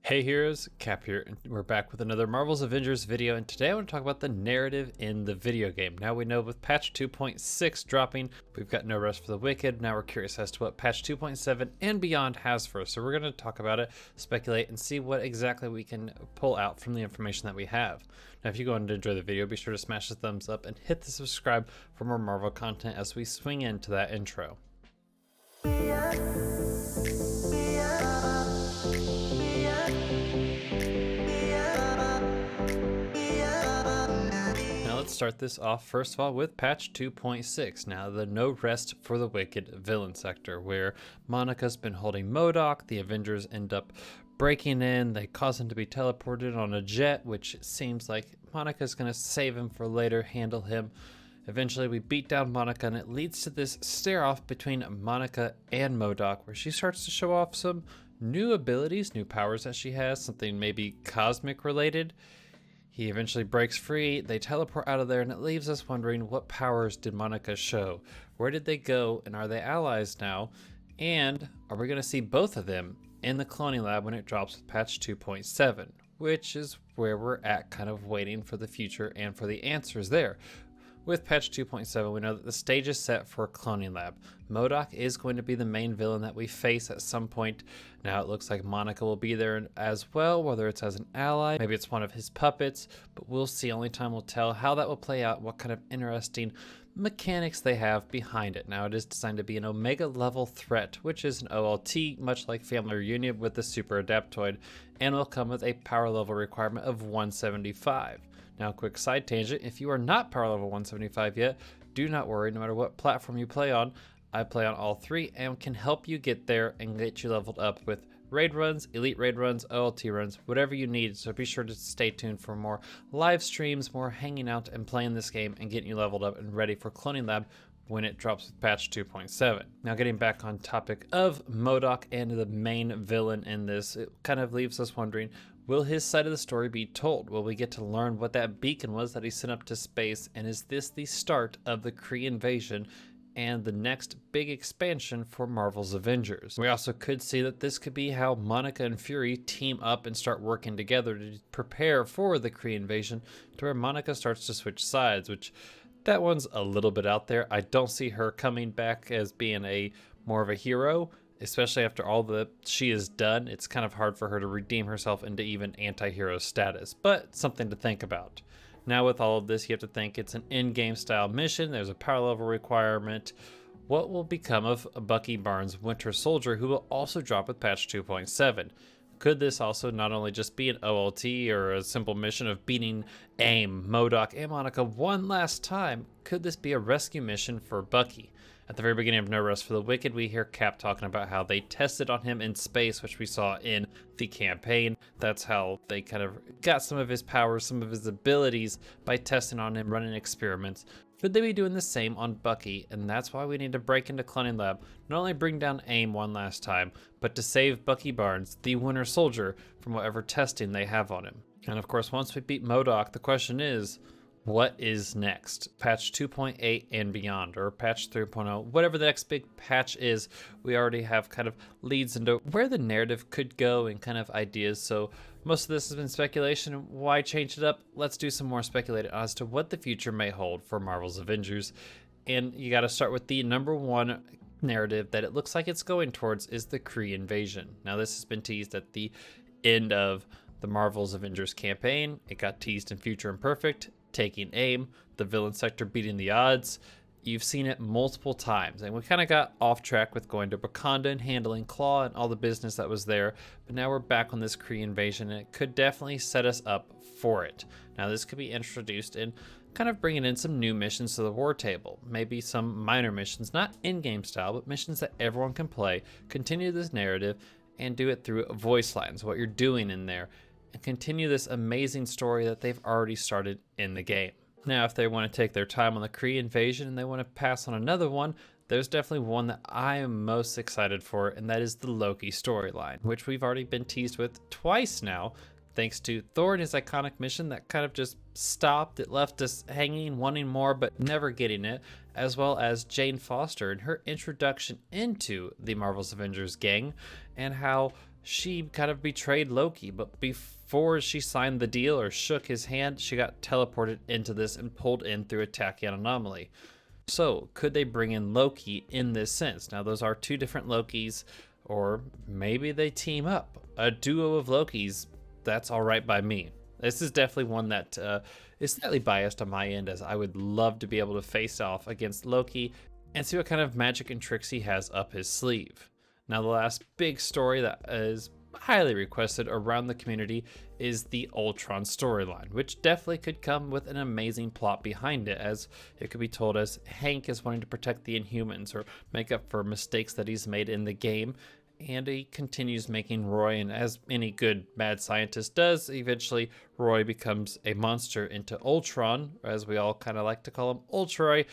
Hey heroes, Cap here, and we're back with another Marvel's Avengers video, and today I want to talk about the narrative in the video game. Now we know with patch 2.6 dropping, we've got No Rest for the Wicked. Now we're curious as to what patch 2.7 and beyond has for us. So we're going to talk about it, speculate, and see what exactly we can pull out from the information that we have. Now if you go on to enjoy the video, be sure to smash the thumbs up and hit the subscribe for more Marvel content as we swing into that intro. Let's start this off first of all with patch 2.6. Now the No Rest for the Wicked villain sector, where Monica's been holding Modoc. The Avengers end up breaking in. They cause him to be teleported on a jet, which seems like Monica's gonna save him for later, handle him. Eventually we beat down Monica, and it leads to this stare off between Monica and Modoc, where she starts to show off some new abilities, new powers that she has, something maybe cosmic related. He eventually breaks free, they teleport out of there, and it leaves us wondering, what powers did Monica show? Where did they go, and are they allies now? And are we going to see both of them in the cloning lab when it drops with patch 2.7? Which is where we're at, kind of waiting for the future and for the answers there. With patch 2.7, we know that the stage is set for Cloning Lab. Modoc is going to be the main villain that we face at some point. Now it looks like Monica will be there as well, whether it's as an ally, maybe it's one of his puppets, but we'll see. Only time will tell how that will play out, what kind of interesting mechanics they have behind it. Now it is designed to be an Omega level threat, which is an OLT, much like Family Reunion with the Super Adaptoid, and will come with a power level requirement of 175. Now, quick side tangent, if you are not power level 175 yet, do not worry. No matter what platform you play on, I play on all three and can help you get there and get you leveled up with raid runs, elite raid runs, OLT runs, whatever you need. So be sure to stay tuned for more live streams, more hanging out and playing this game and getting you leveled up and ready for Cloning Lab when it drops with patch 2.7. Now getting back on topic of Modoc and the main villain in this, it kind of leaves us wondering, will his side of the story be told? Will we get to learn what that beacon was that he sent up to space? And is this the start of the Kree Invasion and the next big expansion for Marvel's Avengers? We also could see that this could be how Monica and Fury team up and start working together to prepare for the Kree Invasion, to where Monica starts to switch sides, which that one's a little bit out there. I don't see her coming back as being a more of a hero, especially after all that she has done. It's kind of hard for her to redeem herself into even anti-hero status, but something to think about. Now with all of this, you have to think it's an in-game style mission. There's a power level requirement. What will become of Bucky Barnes' Winter Soldier, who will also drop with patch 2.7? Could this also not only just be an OLT or a simple mission of beating AIM, Modoc, and Monica one last time? Could this be a rescue mission for Bucky? At the very beginning of No Rest for the Wicked, we hear Cap talking about how they tested on him in space, which we saw in the campaign. That's how they kind of got some of his powers, some of his abilities by testing on him, running experiments. Could they be doing the same on Bucky? And that's why we need to break into Cloning Lab, not only bring down AIM one last time, but to save Bucky Barnes, the Winter Soldier, from whatever testing they have on him. And of course, once we beat Modoc, the question is, what is next? Patch 2.8 and beyond, or patch 3.0, whatever the next big patch is, we already have kind of leads into where the narrative could go and kind of ideas. So most of this has been speculation. Why change it up? Let's do some more speculating as to what the future may hold for Marvel's Avengers. And you got to start with the number one narrative that it looks like it's going towards is the Kree Invasion. Now this has been teased at the end of the Marvel's Avengers campaign. It got teased in Future Imperfect, taking AIM, the villain sector beating the odds. You've seen it multiple times, and we kind of got off track with going to Wakanda and handling Claw and all the business that was there, but now we're back on this Kree Invasion, and it could definitely set us up for it. Now this could be introduced in kind of bringing in some new missions to the war table, maybe some minor missions, not in-game style, but missions that everyone can play, continue this narrative, and do it through voice lines, what you're doing in there, and continue this amazing story that they've already started in the game. Now, if they want to take their time on the Kree Invasion and they want to pass on another one, there's definitely one that I am most excited for, and that is the Loki storyline, which we've already been teased with twice now, thanks to Thor and his iconic mission that kind of just stopped. It left us hanging, wanting more, but never getting it, as well as Jane Foster and her introduction into the Marvel's Avengers gang, and how she kind of betrayed Loki, but before she signed the deal or shook his hand, she got teleported into this and pulled in through a tachyon anomaly. So, could they bring in Loki in this sense? Now, those are two different Lokis, or maybe they team up. A duo of Lokis, that's all right by me. This is definitely one that is slightly biased on my end, as I would love to be able to face off against Loki and see what kind of magic and tricks he has up his sleeve. Now, the last big story that is highly requested around the community is the Ultron storyline, which definitely could come with an amazing plot behind it, as it could be told as Hank is wanting to protect the Inhumans or make up for mistakes that he's made in the game, and he continues making Roy, and as any good mad scientist does, eventually Roy becomes a monster into Ultron, or as we all kind of like to call him, Ultroy.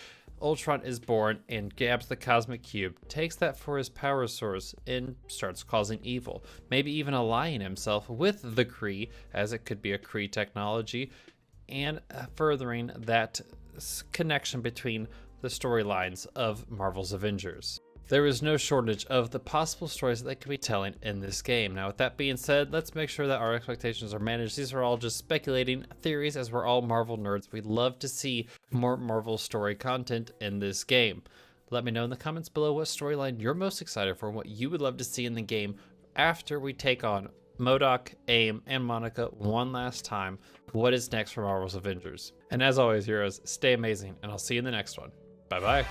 Ultron is born and grabs the cosmic cube, takes that for his power source, and starts causing evil. Maybe even allying himself with the Kree, as it could be a Kree technology, and furthering that connection between the storylines of Marvel's Avengers. There is no shortage of the possible stories that they could be telling in this game. Now, with that being said, let's make sure that our expectations are managed. These are all just speculating theories, as we're all Marvel nerds. We'd love to see more Marvel story content in this game. Let me know in the comments below what storyline you're most excited for and what you would love to see in the game after we take on Modoc, AIM, and Monica one last time. What is next for Marvel's Avengers? And as always, heroes, stay amazing, and I'll see you in the next one. Bye-bye.